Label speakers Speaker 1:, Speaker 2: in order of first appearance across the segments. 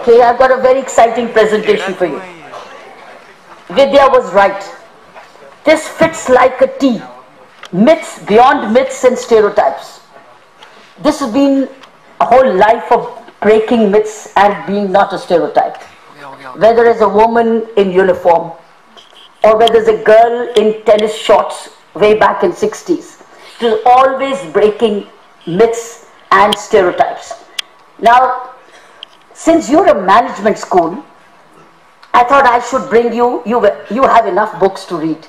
Speaker 1: Okay, I've got a very exciting presentation for you. Vidya was right. This fits like a T. Myths, beyond myths and stereotypes. This has been a whole life of breaking myths and being not a stereotype. Whether as a woman in uniform, or whether as a girl in tennis shorts way back in 60s. It is always breaking myths and stereotypes. Now, since you're a management school, I thought I should bring you have enough books to read.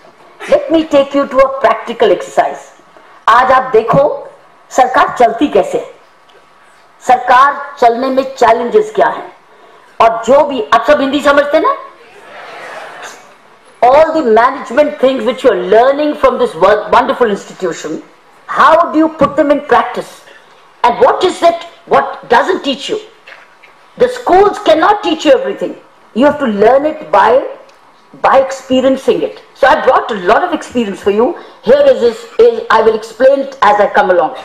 Speaker 1: Let me take you to a practical exercise. आज आप देखो सरकार चलती कैसे है, सरकार चलने में challenges क्या हैं, और जो भी आप सब हिंदी समझते हैं ना, all the management things which you are learning from this wonderful institution, how do you put them in practice? And what is it, what doesn't teach you? The schools cannot teach you everything. You have to learn it by experiencing it. So I brought a lot of experience for you. Here is I will explain it as I come along.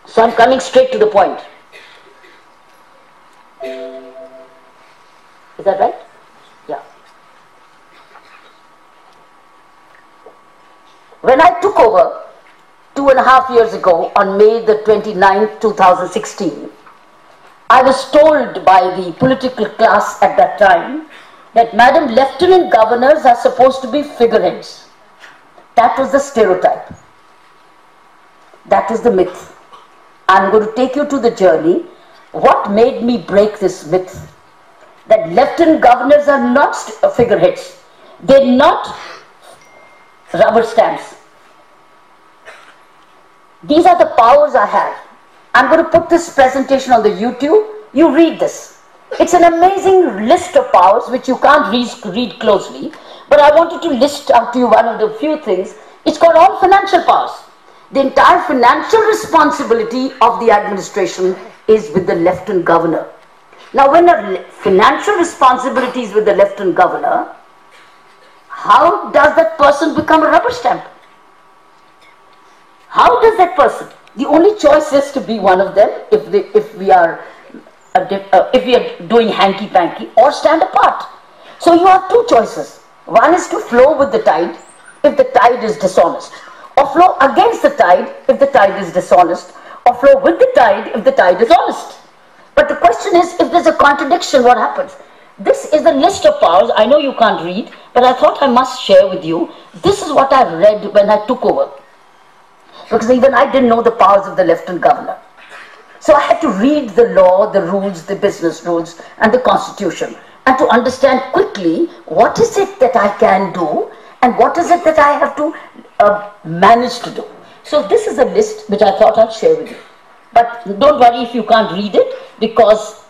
Speaker 1: So I'm coming straight to the point. Is that right? Yeah. When I took over 2.5 years ago on May the 29th, 2016, I was told by the political class at that time that, Madam, Lieutenant Governors are supposed to be figureheads. That was the stereotype. That is the myth. I'm going to take you to the journey. What made me break this myth? That Lieutenant Governors are not figureheads. They're not rubber stamps. These are the powers I have. I'm going to put this presentation on the YouTube. You read this. It's an amazing list of powers which you can't read closely, but I wanted to list out to you one of the few things. It's got all financial powers. The entire financial responsibility of the administration is with the Lieutenant Governor. Now, when a financial responsibility is with the Lieutenant Governor, how does that person become a rubber stamp? How does that person? The only choice is to be one of them if we are doing hanky-panky, or stand apart. So you have two choices. One is to flow with the tide if the tide is dishonest, or flow against the tide if the tide is dishonest, or flow with the tide if the tide is honest. But the question is, if there's a contradiction, what happens? This is the list of powers. I know you can't read, but I thought I must share with you. This is what I read when I took over, because even I didn't know the powers of the Lieutenant Governor. So I had to read the law, the rules, the business rules, and the constitution, and to understand quickly what is it that I can do and what is it that I have to manage to do. So this is a list which I thought I'd share with you. But don't worry if you can't read it,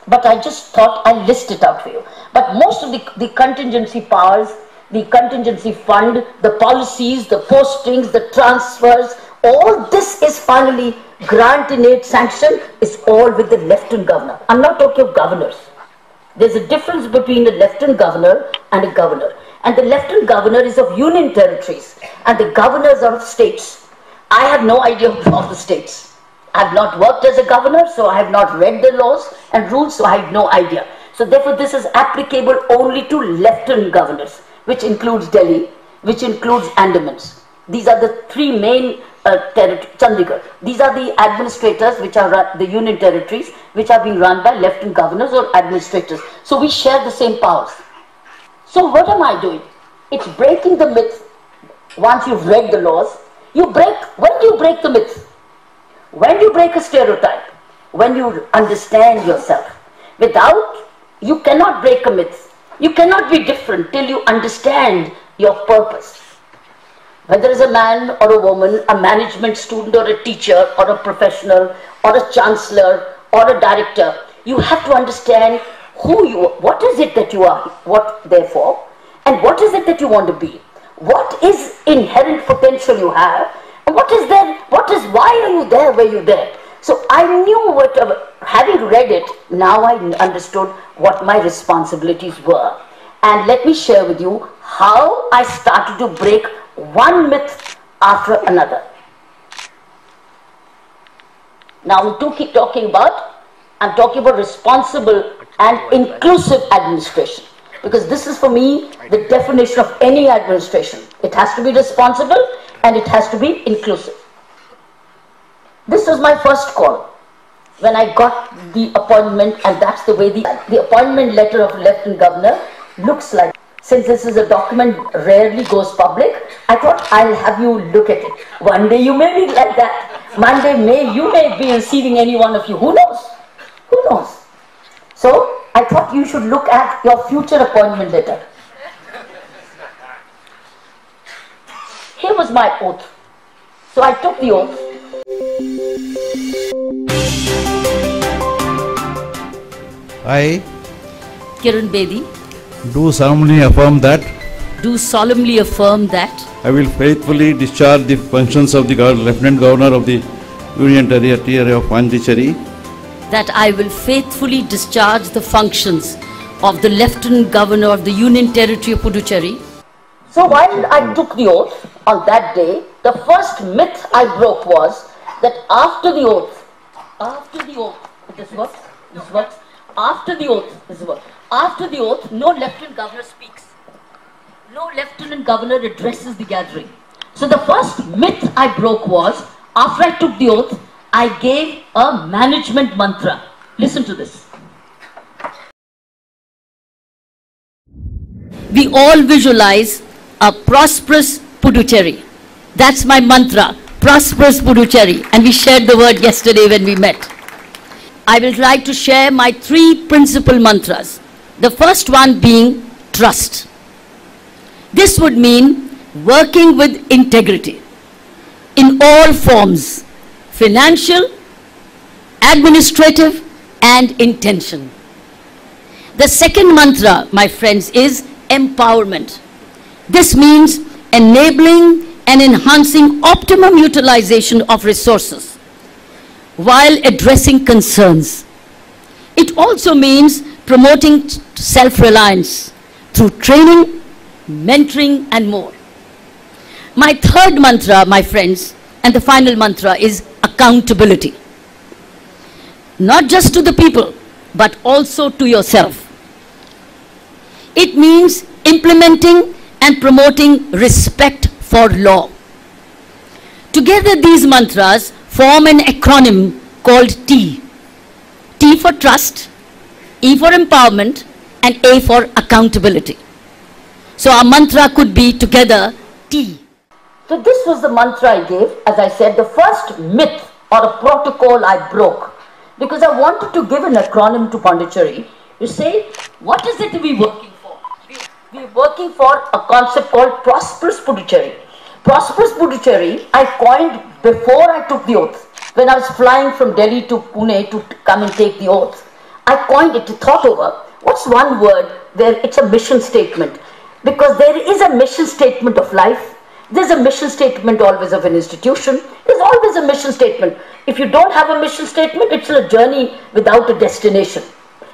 Speaker 1: but I just thought I'd list it out for you. But most of the contingency powers, the contingency fund, the policies, the postings, the transfers, all this is finally grant in aid sanction is all with the Lieutenant Governor. I'm not talking of governors. There's a difference between a Lieutenant Governor and a governor. And the Lieutenant Governor is of Union Territories and the governors are of states. I have no idea of the states. I have not worked as a governor, so I have not read the laws and rules, so I have no idea. So therefore this is applicable only to Lieutenant Governors, which includes Delhi, which includes Andamans. These are the three main Chandigarh. These are the administrators which are the Union Territories, which are being run by Lieutenant Governors or administrators. So we share the same powers. So what am I doing? It's breaking the myth. Once you've read the laws, when do you break the myth? When you break a stereotype? When you understand yourself. You cannot break a myth. You cannot be different till you understand your purpose. Whether it's a man or a woman, a management student or a teacher or a professional or a chancellor or a director, you have to understand what is it that you are, what therefore, and what is it that you want to be. What is inherent potential you have, and why are you there where you're there. So I knew having read it, now I understood what my responsibilities were. And let me share with you how I started to break one myth after another. Now we keep talking about I'm talking about responsible and inclusive administration. Because this is for me the definition of any administration. It has to be responsible and it has to be inclusive. This was my first call when I got the appointment, and that's the way the appointment letter of Lieutenant Governor looks like. Since this is a document rarely goes public, I thought I'll have you look at it. One day you may be like that. Monday you may be receiving any one of you. Who knows? Who knows? So I thought you should look at your future appointment letter. Here was my oath. So I took the oath.
Speaker 2: I,
Speaker 3: Kiran Bedi,
Speaker 2: do solemnly affirm that
Speaker 3: do solemnly affirm that
Speaker 2: I will faithfully discharge the functions of the Lieutenant Governor of the Union Territory of Puducherry
Speaker 3: that I will faithfully discharge the functions of the Lieutenant Governor of the Union Territory of Puducherry.
Speaker 1: So while I took the oath on that day, the first myth I broke was that after the oath, this works, after the oath, no Lieutenant Governor speaks. No Lieutenant Governor addresses the gathering. So the first myth I broke was, after I took the oath, I gave a management mantra. Listen to this.
Speaker 3: We all visualize a prosperous Puducherry. That's my mantra, prosperous Puducherry. And we shared the word yesterday when we met. I will like to share my 3 principal mantras. The first one being trust. This would mean working with integrity in all forms, financial, administrative, and intention. The second mantra, my friends, is empowerment. This means enabling and enhancing optimum utilization of resources while addressing concerns. It also means promoting self-reliance through training, mentoring, and more. My third mantra, my friends, and the final mantra is accountability. Not just to the people, but also to yourself. It means implementing and promoting respect for law. Together, these mantras form an acronym called T. T for trust, E for empowerment, and A for accountability. So our mantra could be together T.
Speaker 1: So this was the mantra I gave, as I said, the first myth or a protocol I broke. Because I wanted to give an acronym to Pondicherry. You say, what is it we're working for? We're working for a concept called prosperous Puducherry. Prosperous Puducherry, I coined before I took the oath. When I was flying from Delhi to Pune to come and take the oath, I coined it, thought over, what's one word where it's a mission statement? Because there is a mission statement of life. There's a mission statement always of an institution. There's always a mission statement. If you don't have a mission statement, it's a journey without a destination.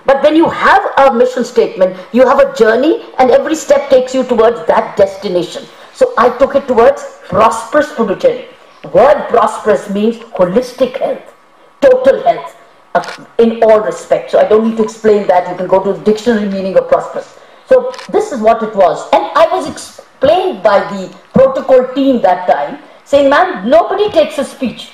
Speaker 1: But when you have a mission statement, you have a journey and every step takes you towards that destination. So I took it towards prosperous Puducherry. Word prosperous means holistic health, total health, in all respects. So I don't need to explain that. You can go to the dictionary meaning of prosperous. So this is what it was. And I was explained by the protocol team that time, saying, man, nobody takes a speech.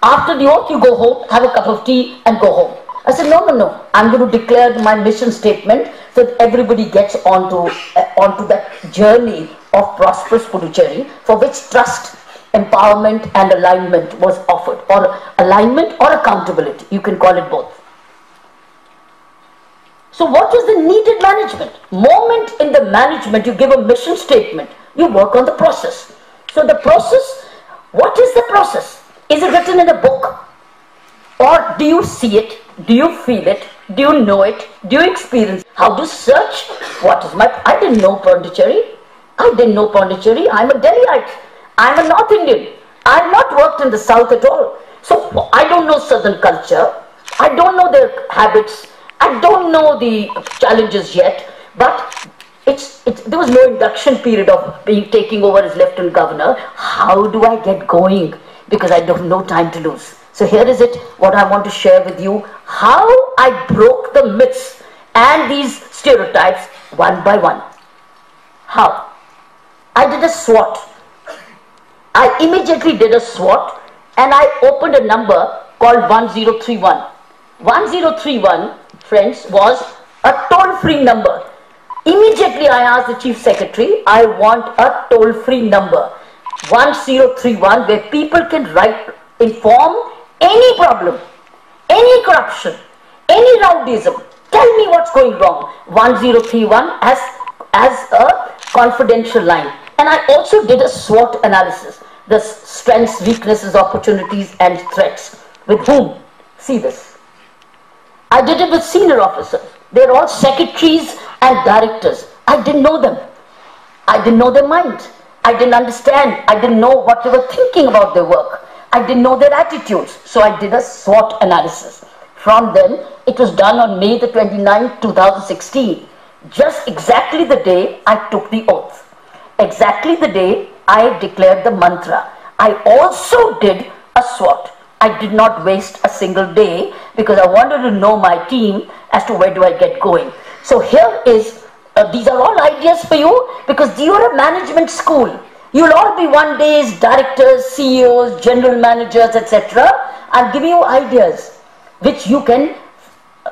Speaker 1: After the oath, you go home, have a cup of tea and go home. I said, no. I'm going to declare my mission statement so that everybody gets onto that journey of prosperous Puducherry, for which trust, empowerment and alignment was offered, or alignment or accountability. You can call it both. So what is the needed management? Moment in the management, you give a mission statement, you work on the process. So the process, what is the process? Is it written in a book? Or do you see it? Do you feel it? Do you know it? Do you experience? How to search? What is my... I didn't know Pondicherry. I'm a Delhiite. I'm a North Indian. I've not worked in the South at all. So I don't know Southern culture. I don't know their habits. I don't know the challenges yet. But there was no induction period of taking over as Lieutenant Governor. How do I get going? Because I don't have no time to lose. So here is it, what I want to share with you, how I broke the myths and these stereotypes one by one. How? I did a SWOT. I immediately did a SWOT and I opened a number called 1031. 1031, friends, was a toll-free number. Immediately I asked the Chief Secretary, I want a toll-free number, 1031, where people can write, inform any problem, any corruption, any rowdyism. Tell me what's going wrong. 1031 as a confidential line. And I also did a SWOT analysis, the strengths, weaknesses, opportunities and threats. With whom? See this. I did it with senior officers. They're all secretaries and directors. I didn't know them. I didn't know their mind. I didn't understand. I didn't know what they were thinking about their work. I didn't know their attitudes. So I did a SWOT analysis. From then, it was done on May the 29th, 2016. Just exactly the day I took the oath. Exactly the day I declared the mantra. I also did a SWOT. I did not waste a single day because I wanted to know my team as to where do I get going. So here is, these are all ideas for you because you are a management school. You'll all be one day's directors, CEOs, general managers, etc. I'm giving you ideas which you can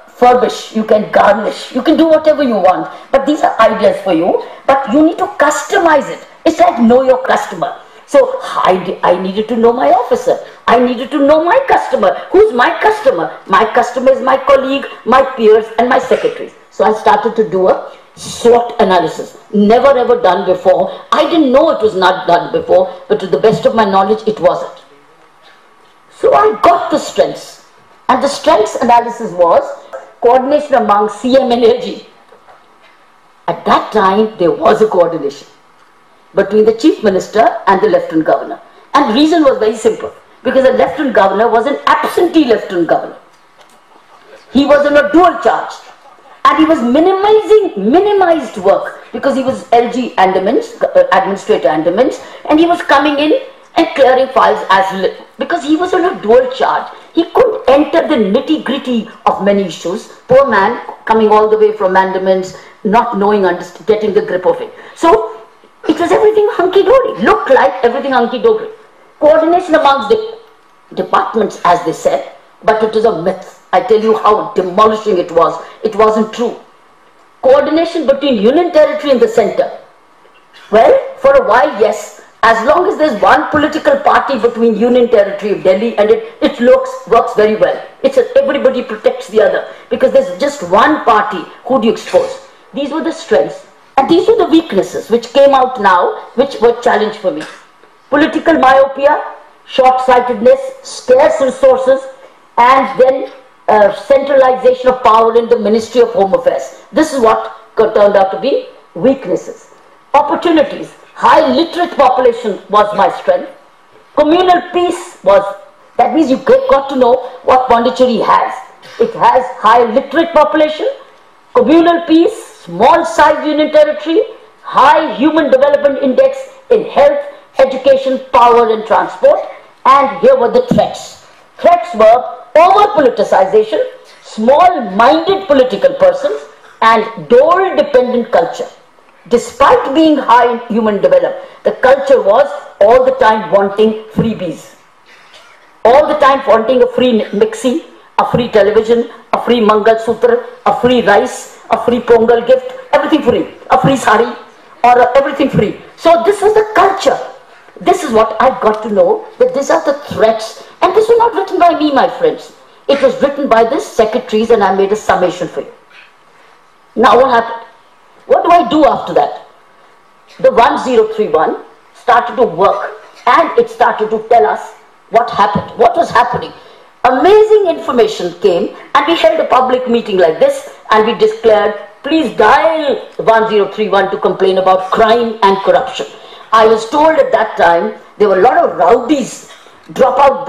Speaker 1: furbish, you can garnish, you can do whatever you want. But these are ideas for you, but you need to customize it. It's like know your customer. So I needed to know my officer. I needed to know my customer. Who's my customer? My customer is my colleague, my peers and my secretaries. So I started to do a SWOT analysis. Never ever done before. I didn't know it was not done before, but to the best of my knowledge, it wasn't. So I got the strengths. And the strengths analysis was coordination among CM and AG. At that time, there was a coordination between the Chief Minister and the Lieutenant Governor. And the reason was very simple. Because the Lieutenant Governor was an absentee Lieutenant Governor. He was on a dual charge. And he was minimized work because he was LG Administrator Andamans, and he was coming in and clearing files because he was on a dual charge. He couldn't enter the nitty-gritty of many issues. Poor man, coming all the way from Andamans, not knowing, getting the grip of it. So, it was everything hunky-dory, looked like everything hunky-dory. Coordination amongst the departments, as they said, but it is a myth. I tell you how demolishing it was. It wasn't true. Coordination between Union Territory and the center. Well, for a while, yes. As long as there's one political party between Union Territory of Delhi and it works very well. Everybody protects the other because there's just one party. Who do you expose? These were the strengths. And these were the weaknesses which came out now, which were challenge for me. Political myopia, short-sightedness, scarce resources, and then centralization of power in the Ministry of Home Affairs. This is what turned out to be weaknesses. Opportunities. High literate population was my strength. Communal peace was, that means you got to know what Puducherry has. It has high literate population, communal peace, small size Union Territory, high human development index in health, education, power and transport. And here were the threats. Threats were over-politicization, small-minded political persons, and dole-dependent culture. Despite being high in human development, the culture was all the time wanting freebies. All the time wanting a free mixie, a free television, a free Mangal Sutra, a free rice, a free Pongal gift, everything free, a free sari, or everything free. So this was the culture. This is what I got to know, that these are the threats. And this was not written by me, my friends. It was written by the secretaries and I made a summation for you. Now what happened? What do I do after that? The 1031 started to work and it started to tell us what happened, what was happening. Amazing information came and we held a public meeting like this and we declared, please dial 1031 to complain about crime and corruption. I was told at that time there were a lot of rowdies, dropout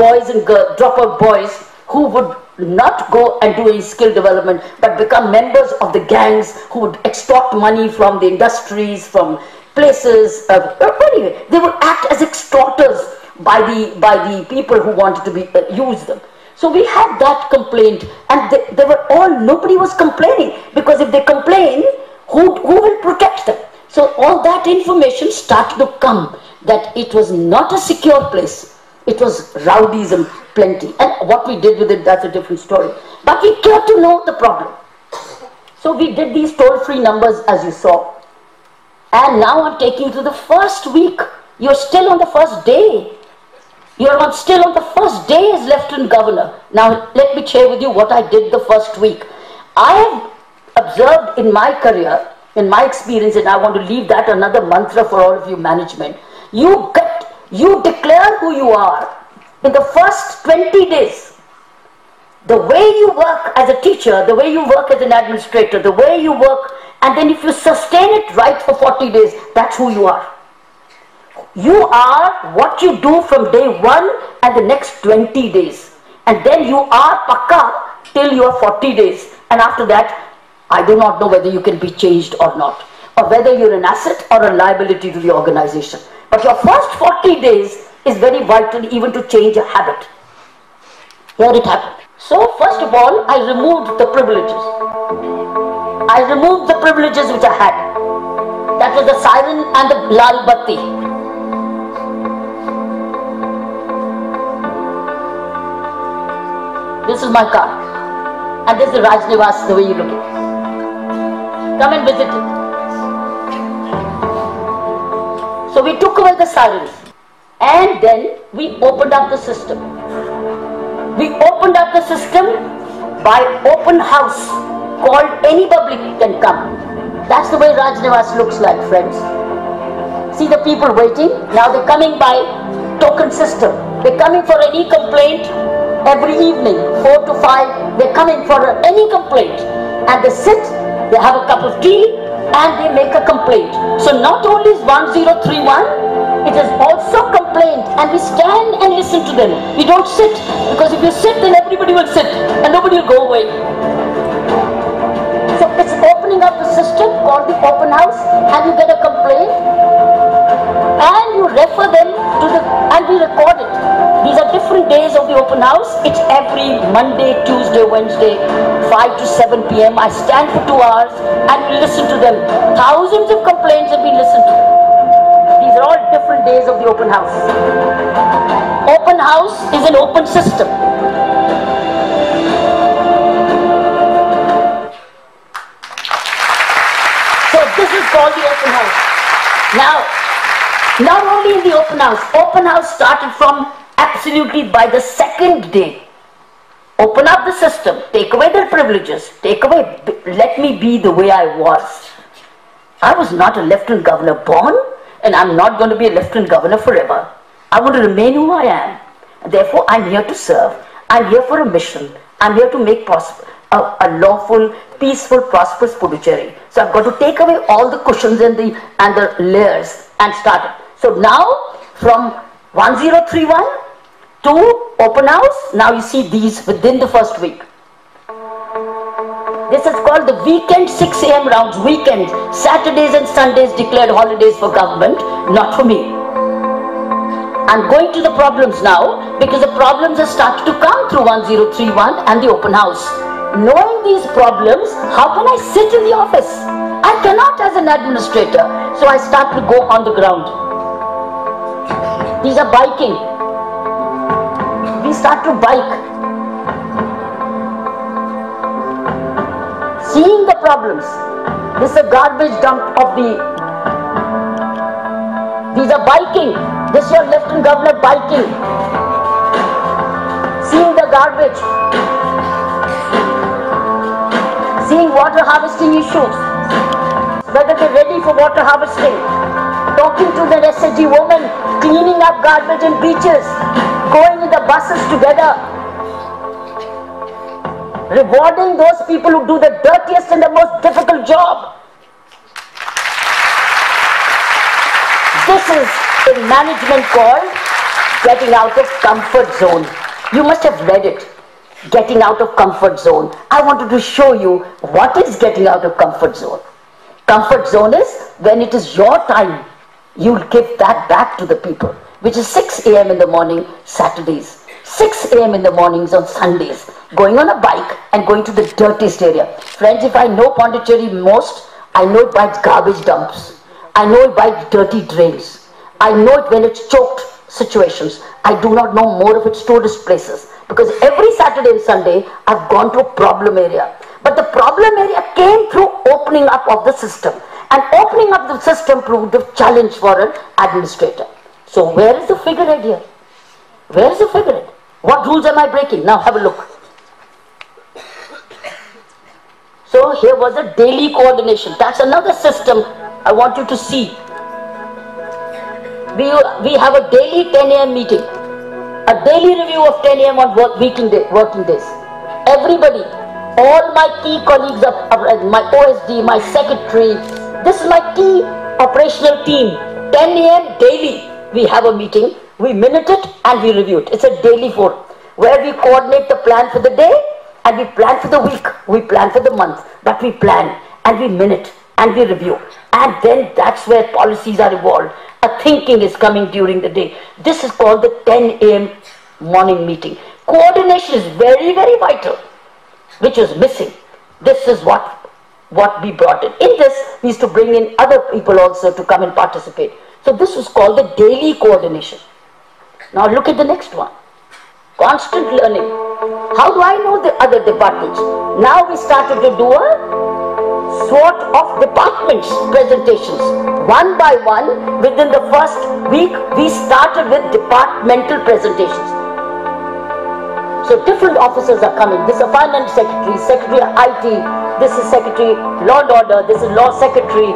Speaker 1: boys who would not go and do any skill development but become members of the gangs who would extort money from the industries, from places. Anyway, they would act as extorters by the people who wanted to use them. So we had that complaint, and they were all, nobody was complaining, because if they complain, who will protect them? So all that information started to come, that it was not a secure place. It was rowdyism plenty. And what we did with it, that's a different story. But we came to know the problem. So we did these toll-free numbers, as you saw. And now I'm taking you to the first week. You're still on the first day. You're still on the first day as Lieutenant Governor. Now let me share with you what I did the first week. I have observed in my career, in my experience, and I want to leave that another mantra for all of you management. You declare who you are in the first 20 days. The way you work as a teacher, the way you work as an administrator, the way you work, and then if you sustain it right for 40 days, that's who you are. You are what you do from day 1 and the next 20 days. And then you are pakka till you are 40 days. And after that, I do not know whether you can be changed or not, or whether you're an asset or a liability to the organization. But your first 40 days is very vital even to change a habit. Here it happened. So first of all, I removed the privileges. I removed the privileges which I had. That was the siren and the lal batti. This is my car. And this is RajNivas, the way you look at it. Come and visit it. So we took away the sirens. And then we opened up the system. We opened up the system by open house, called any public can come. That's the way RajNivas looks like, friends. See the people waiting? Now they're coming by token system. They're coming for any complaint every evening, 4 to 5. They're coming for any complaint. And they sit, they have a cup of tea, and they make a complaint. So not only is 1031, it is also complaint, and we stand and listen to them. We don't sit, because if you sit, then everybody will sit, and nobody will go away. So it's opening up the system called the open house, and you get a complaint, and you refer them to and we record it. These are different days of the open house. It's every Monday, Tuesday, Wednesday, 5 to 7 p.m. I stand for 2 hours and we listen to them. Thousands of complaints have been listened to. These are all different days of the open house. Open house is an open system. So this is called the open house. Now, not only in the open house started from absolutely by the second day. Open up the system, take away their privileges, let me be the way I was. I was not a Lieutenant Governor born, and I'm not going to be a Lieutenant Governor forever. I want to remain who I am. Therefore, I'm here to serve. I'm here for a mission. I'm here to make a lawful, peaceful, prosperous Puducherry. So I've got to take away all the cushions and the layers and start it. So now, from 1031 to open house, now you see these within the first week. This is called the weekend 6 a.m. rounds. Weekends, Saturdays and Sundays declared holidays for government, not for me. I'm going to the problems now, because the problems have started to come through 1031 and the open house. Knowing these problems, how can I sit in the office? I cannot as an administrator. So I start to go on the ground. These are biking. We start to bike. Seeing the problems. This is a garbage dump of the... These are biking. This is your Lieutenant Governor biking. Seeing the garbage. Seeing water harvesting issues. Whether they're ready for water harvesting. Talking to the SAG woman, cleaning up garbage in beaches, going in the buses together, rewarding those people who do the dirtiest and the most difficult job. This is a management called getting out of comfort zone. You must have read it. Getting out of comfort zone. I wanted to show you what is getting out of comfort zone. Comfort zone is when it is your time. You'll give that back to the people. which is 6 a.m. in the morning, Saturdays, 6 a.m. in the mornings on Sundays, going on a bike and going to the dirtiest area. Friends, if I know Pondicherry most, I know it by its garbage dumps. I know it by its dirty drains. I know it when it's choked situations. I do not know more of its tourist places, because every Saturday and Sunday I've gone to a problem area. But the problem area came through opening up of the system. And opening up the system proved a challenge for an administrator. So where is the figurehead here? Where is the figurehead? What rules am I breaking? Now have a look. So here was a daily coordination. That's another system I want you to see. We have a daily 10 a.m. meeting. A daily review of 10 a.m. on working days. Everybody, all my key colleagues, my OSD, my secretary, this is my key operational team. 10 a.m. daily, we have a meeting. We minute it and we review it. It's a daily forum where we coordinate the plan for the day and we plan for the week. We plan for the month. But we plan and we minute and we review. And then that's where policies are evolved. A thinking is coming during the day. This is called the 10 a.m. morning meeting. Coordination is very, very vital, which is missing. This is what we brought in. In this, we used to bring in other people also to come and participate. So this was called the daily coordination. Now look at the next one. Constant learning. How do I know the other departments? Now we started to do a sort of departments presentations. One by one, within the first week, we started with departmental presentations. So different officers are coming. This is a finance secretary, secretary of IT, this is secretary law and order, this is law secretary.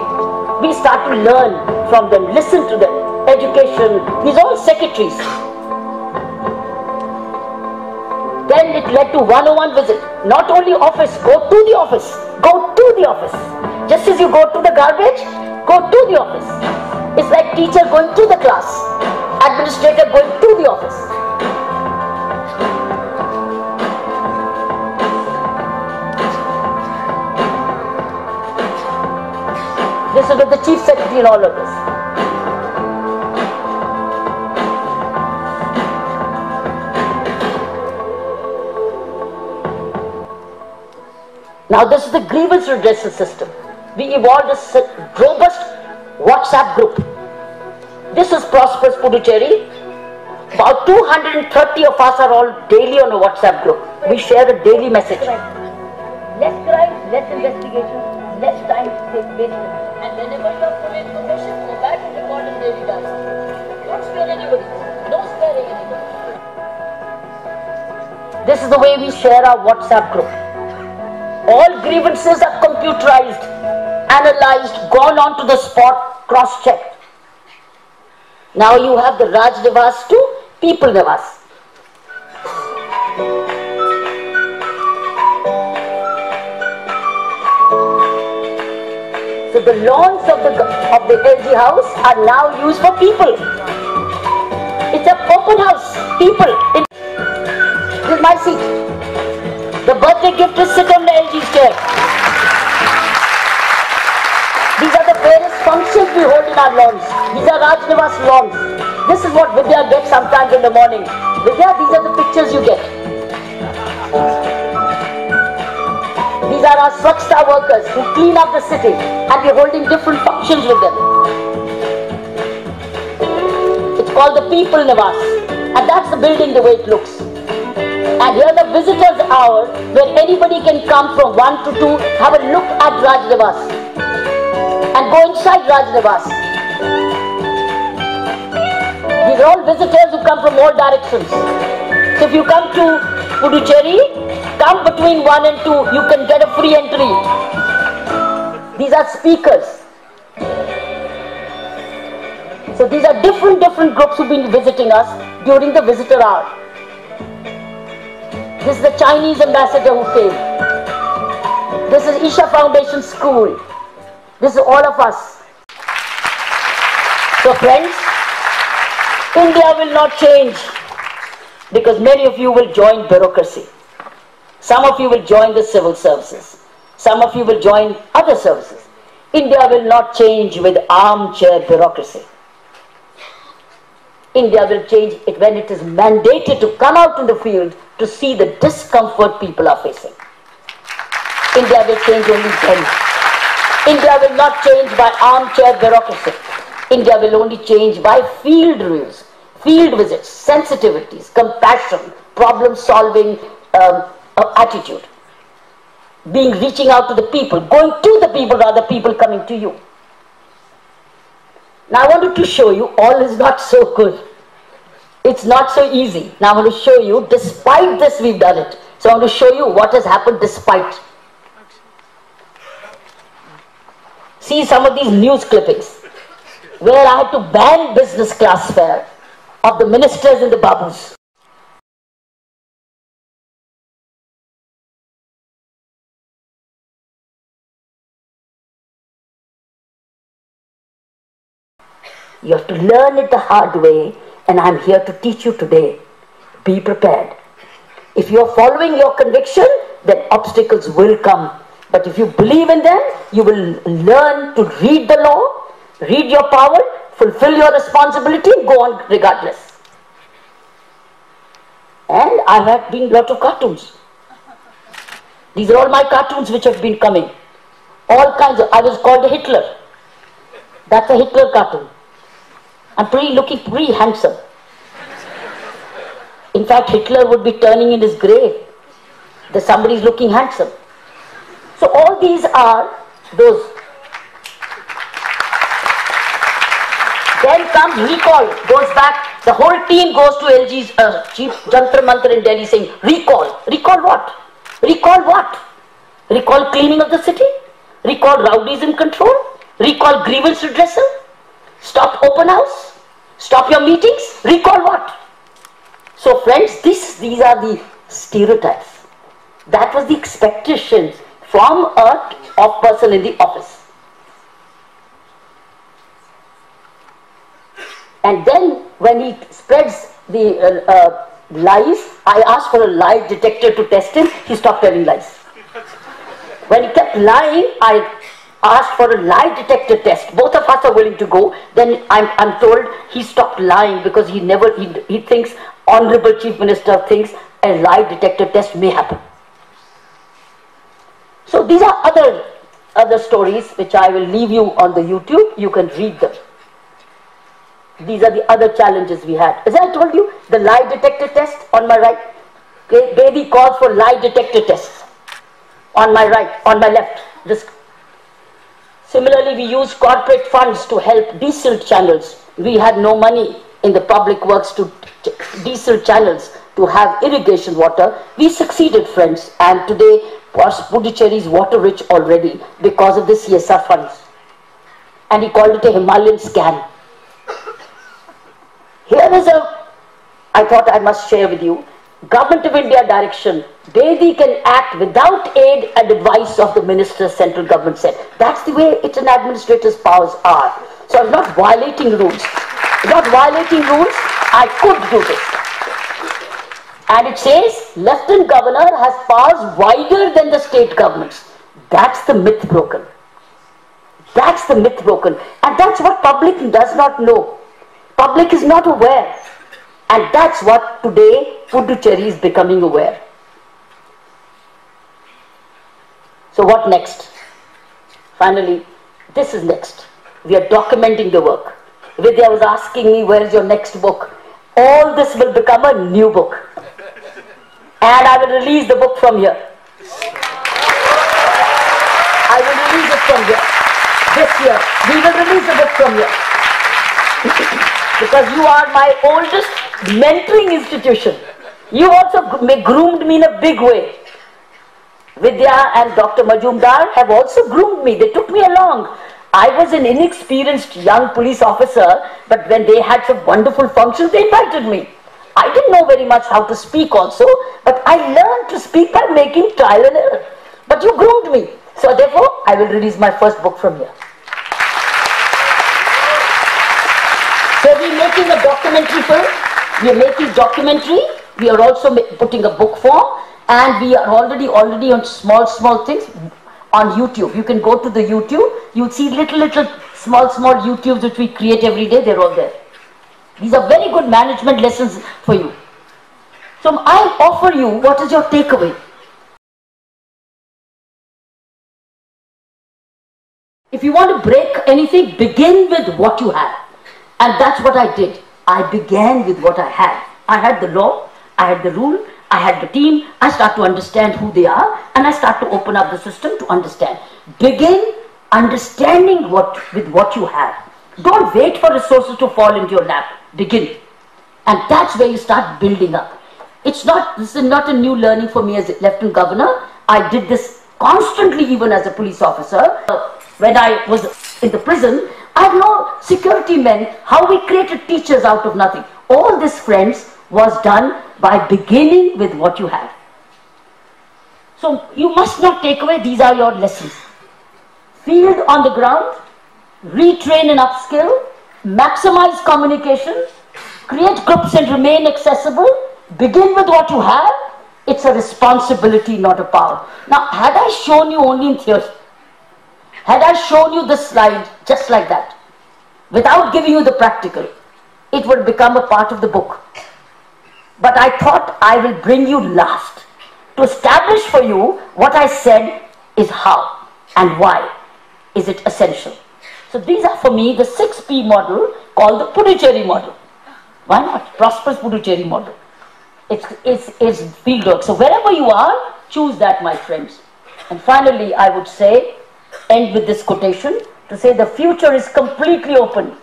Speaker 1: We start to learn from them, listen to them. Education, these are all secretaries. Then it led to one-on-one visit. Not only office, go to the office. Go to the office. Just as you go to the garbage, go to the office. It's like teacher going to the class, administrator going to the office. This is with the chief secretary and all of this. Now this is the grievance redressal system. We evolved a robust WhatsApp group. This is Prosperous Puducherry. About 230 of us are all daily on a WhatsApp group. We share a daily message. Less crime, less investigation, less time wasted. And whenever you have full information, go back and record in daily diary. Don't spare anybody. No sparing anybody. This is the way we share our WhatsApp group. All grievances are computerized, analyzed, gone on to the spot, cross-checked. Now you have the RajNivas to People Nivas. So the lawns of the LG house are now used for people. It's an open house, people. This is my seat. The birthday gift is sit on the LG chair. These are the various functions we hold in our lawns. These are RajNivas lawns. This is what Vidya gets sometimes in the morning. Vidya, these are the pictures you get. These are our Swachhta workers who clean up the city, and we're holding different functions with them. It's called the People Nivas, and that's the building the way it looks. And here the visitors hour, where anybody can come from 1 to 2, have a look at RajNivas and go inside RajNivas. These are all visitors who come from all directions. So if you come to Puducherry, come between 1 and 2, you can get a free entry. These are speakers. So these are different groups who've been visiting us during the visitor hour. This is the Chinese ambassador who came. This is Isha Foundation School. This is all of us. So friends, India will not change because many of you will join bureaucracy. Some of you will join the civil services. Some of you will join other services. India will not change with armchair bureaucracy. India will change it when it is mandated to come out in the field to see the discomfort people are facing. India will change only then. India will not change by armchair bureaucracy. India will only change by field reviews, field visits, sensitivities, compassion, problem-solving attitude. Reaching out to the people, going to the people rather people coming to you. Now I wanted to show you all is not so good. It's not so easy. Now I want to show you, despite this we've done it. So I want to show you what has happened despite. See some of these news clippings where I had to ban business class fare of the ministers and the babus. You have to learn it the hard way, and I'm here to teach you today. Be prepared. If you are following your conviction, then obstacles will come. But if you believe in them, you will learn to read the law, read your power, fulfill your responsibility, and go on regardless. And I have been a lot of cartoons. These are all my cartoons which have been coming. All kinds of, I was called a Hitler. That's a Hitler cartoon. I'm looking pretty handsome. In fact, Hitler would be turning in his grave that somebody is looking handsome. So all these are those. Then comes recall, goes back, the whole team goes to LG's chief Jantar Mantar in Delhi saying, recall. Recall what? Recall what? Recall cleaning of the city? Recall rowdyism control? Recall grievance redressal? Stop open house? Stop your meetings? Recall what? So friends, these are the stereotypes. That was the expectations from a top person in the office. And then when he spreads the lies, I asked for a lie detector to test him, he stopped telling lies. When he kept lying, I asked for a lie detector test. Both of us are willing to go. Then I'm told he stopped lying because he thinks, Honorable Chief Minister thinks a lie detector test may happen. So these are other stories which I will leave you on the YouTube. You can read them. These are the other challenges we had. As I told you, the lie detector test on my right. Bedi calls for lie detector tests. On my right, on my left. Similarly, we used corporate funds to help diesel channels. We had no money in the public works to diesel channels to have irrigation water. We succeeded, friends, and today Puducherry is water rich already because of the CSR funds. And he called it a Himalayan scan. Here is I thought I must share with you, Government of India direction. Bedi can act without aid and advice of the minister, central government said. That's the way an administrator's powers are. So I'm not violating rules. Not violating rules, I could do this. And it says, Lieutenant Governor has powers wider than the state governments. That's the myth broken. That's the myth broken. And that's what public does not know. Public is not aware. And that's what today Puducherry is becoming aware. So what next? Finally, this is next. We are documenting the work. Vidya was asking me, where is your next book? All this will become a new book. And I will release the book from here. I will release it from here. This year. We will release the book from here. Because you are my oldest mentoring institution. You also groomed me in a big way. Vidya and Dr. Majumdar have also groomed me. They took me along. I was an inexperienced young police officer, but when they had some wonderful functions, they invited me. I didn't know very much how to speak also, but I learned to speak by making trial and error. But you groomed me. So therefore, I will release my first book from here. So we're making a documentary film. We are making documentary. We are also putting a book form. And we are already on small things on YouTube. You can go to the YouTube. You'll see little small YouTubes which we create every day. They're all there. These are very good management lessons for you. So I offer you, what is your takeaway? If you want to break anything, begin with what you have. And that's what I did. I began with what I had. I had the law, I had the rule, I had the team. I start to understand who they are, and I start to open up the system to understand. Begin understanding with what you have. Don't wait for resources to fall into your lap. Begin. And that's where you start building up. This is not a new learning for me as a Lieutenant Governor. I did this constantly even as a police officer. When I was in the prison, I know security men, how we created teachers out of nothing. All this, friends, was done by beginning with what you have. So you must not take away, these are your lessons. Field on the ground, retrain and upskill, maximize communication, create groups and remain accessible, begin with what you have. It's a responsibility, not a power. Now, had I shown you only in theory, had I shown you this slide just like that, without giving you the practical, it would become a part of the book. But I thought I will bring you last to establish for you what I said is how and why is it essential. So these are for me the 6P model called the Puducherry model. Why not? Prosperous Puducherry model. It's fieldwork. So wherever you are, choose that, my friends. And finally, I would say, end with this quotation to say the future is completely open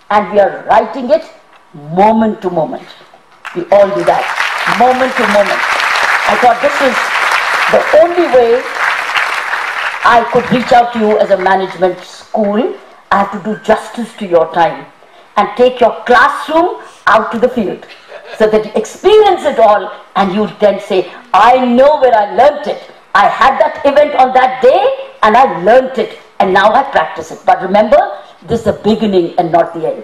Speaker 1: and we are writing it moment to moment. We all do that, moment to moment. I thought this is the only way I could reach out to you as a management school. I have to do justice to your time and take your classroom out to the field so that you experience it all and you then say, I know where I learnt it. I had that event on that day and I learnt it and now I practice it. But remember, this is the beginning and not the end.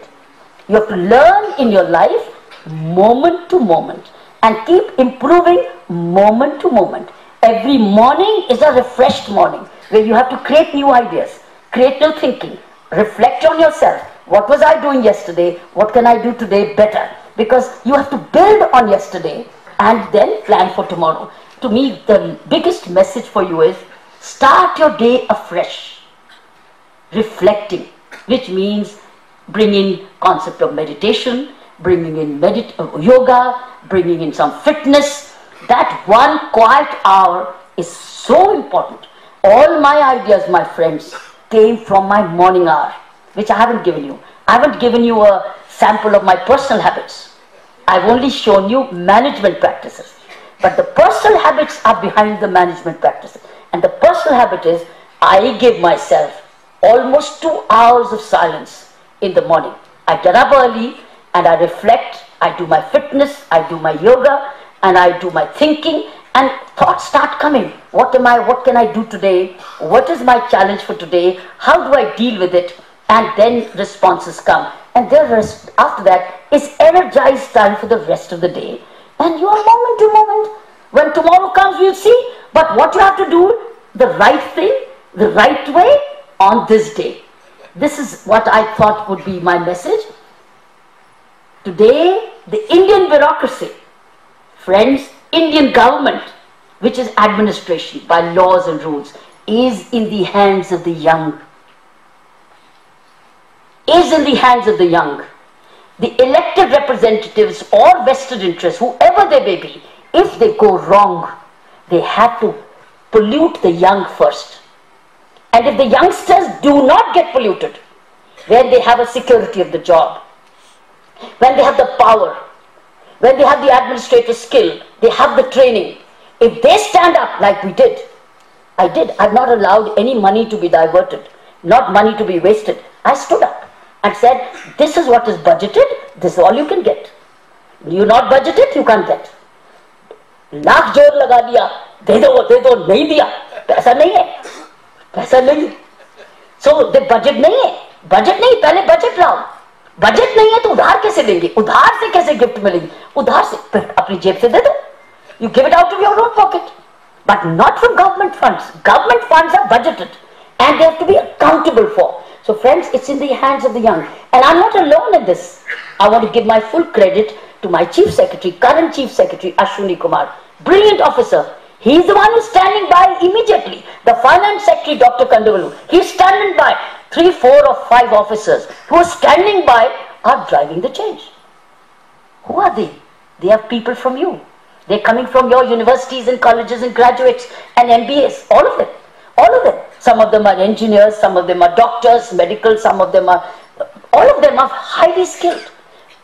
Speaker 1: You have to learn in your life moment to moment and keep improving moment to moment. Every morning is a refreshed morning where you have to create new ideas, create new thinking, reflect on yourself. What was I doing yesterday? What can I do today better? Because you have to build on yesterday and then plan for tomorrow. To me, the biggest message for you is start your day afresh, reflecting, which means bringing concept of meditation, bringing in yoga, bringing in some fitness. That one quiet hour is so important. All my ideas, my friends, came from my morning hour, which I haven't given you. I haven't given you a sample of my personal habits. I've only shown you management practices. But the personal habits are behind the management practices. And the personal habit is, I give myself almost 2 hours of silence in the morning. I get up early and I reflect, I do my fitness, I do my yoga, and I do my thinking, and thoughts start coming. What can I do today? What is my challenge for today? How do I deal with it? And then responses come. And then after that is energized time for the rest of the day. And you are moment to moment. When tomorrow comes, we'll see. But what you have to do, the right thing, the right way, on this day. This is what I thought would be my message. Today, the Indian bureaucracy, friends, Indian government, which is administration by laws and rules, is in the hands of the young. Is in the hands of the young. The elected representatives or vested interests, whoever they may be, if they go wrong, they have to pollute the young first. And if the youngsters do not get polluted, when they have a security of the job, when they have the power, when they have the administrative skill, they have the training, if they stand up like we did, I've not allowed any money to be diverted, not money to be wasted. I stood up and said, this is what is budgeted, this is all you can get. You not budgeted, you can't get. Lakh जोर लगा दिया, दे दो, नहीं दिया, पैसा नहीं है, पैसा नहीं। So the budget नहीं है, budget नहीं, पहले budget लाओ, budget नहीं है तो उधार कैसे देंगे, उधार से कैसे गिफ्ट मिलेंगे, उधार से फिर अपनी जेब से दे दो, you give it out of your own pocket, but not from government funds. Government funds are budgeted and they have to be accountable for. So friends, it's in the hands of the young. And I'm not alone in this. I want to give my full credit to my Chief Secretary, current Chief Secretary, Ashwini Kumar. Brilliant officer. He's the one who's standing by immediately. The Finance Secretary, Dr. Kandavalu, he's standing by. 3, 4 or 5 officers who are standing by are driving the change. Who are they? They are people from you. They're coming from your universities and colleges and graduates and MBAs, all of them. All of them. Some of them are engineers, some of them are doctors, medical, some of them are, all of them are highly skilled.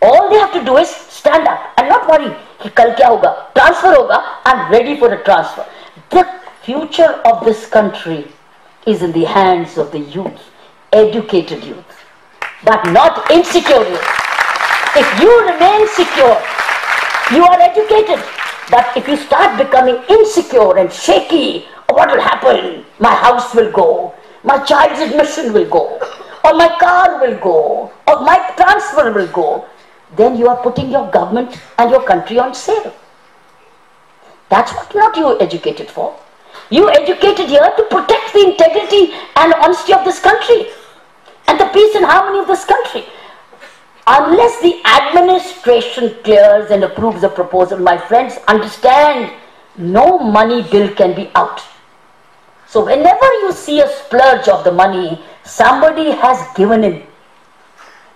Speaker 1: All they have to do is stand up and not worry. Ki kal kya hoga? Transfer hoga. I'm ready for a transfer. The future of this country is in the hands of the youth, educated youth, but not insecure youth. If you remain secure, you are educated. But if you start becoming insecure and shaky, what will happen? My house will go, my child's admission will go, or my car will go, or my transfer will go. Then you are putting your government and your country on sale. That's what not you educated for. You educated here to protect the integrity and honesty of this country and the peace and harmony of this country. Unless the administration clears and approves a proposal, my friends, understand, no money bill can be out. So whenever you see a splurge of the money, somebody has given in.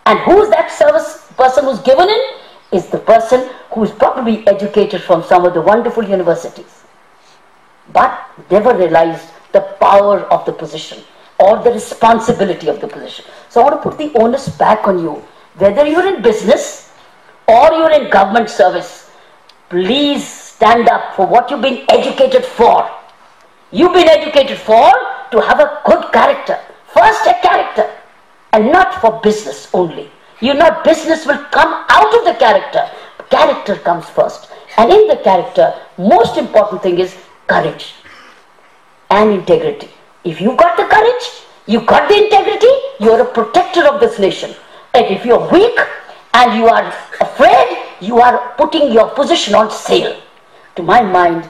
Speaker 1: And who is that service person who's given in? Is the person who is probably educated from some of the wonderful universities, but never realized the power of the position or the responsibility of the position. So I want to put the onus back on you. Whether you're in business or you're in government service, please stand up for what you've been educated for. You've been educated for to have a good character. First a character, and not for business only. You know, business will come out of the character. Character comes first. And in the character, most important thing is courage and integrity. If you got the courage, you got the integrity, you are a protector of this nation. And if you are weak and you are afraid, you are putting your position on sale. To my mind,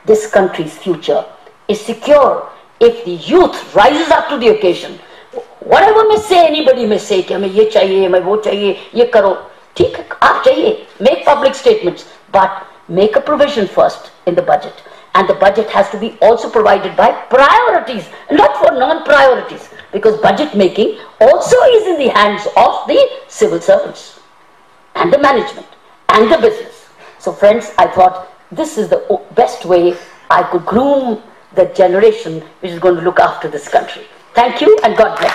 Speaker 1: this country's future is secure if the youth rises up to the occasion. Whatever may say, anybody may say, कि हमें ये चाहिए, हमें वो चाहिए, ये करो. ठीक है, आप चाहिए. Make public statements, but make a provision first in the budget. And the budget has to be also provided by priorities, not for non-priorities. Because budget making also is in the hands of the civil servants and the management and the business. So friends, I thought this is the best way I could groom the generation which is going to look after this country. Thank you and God bless.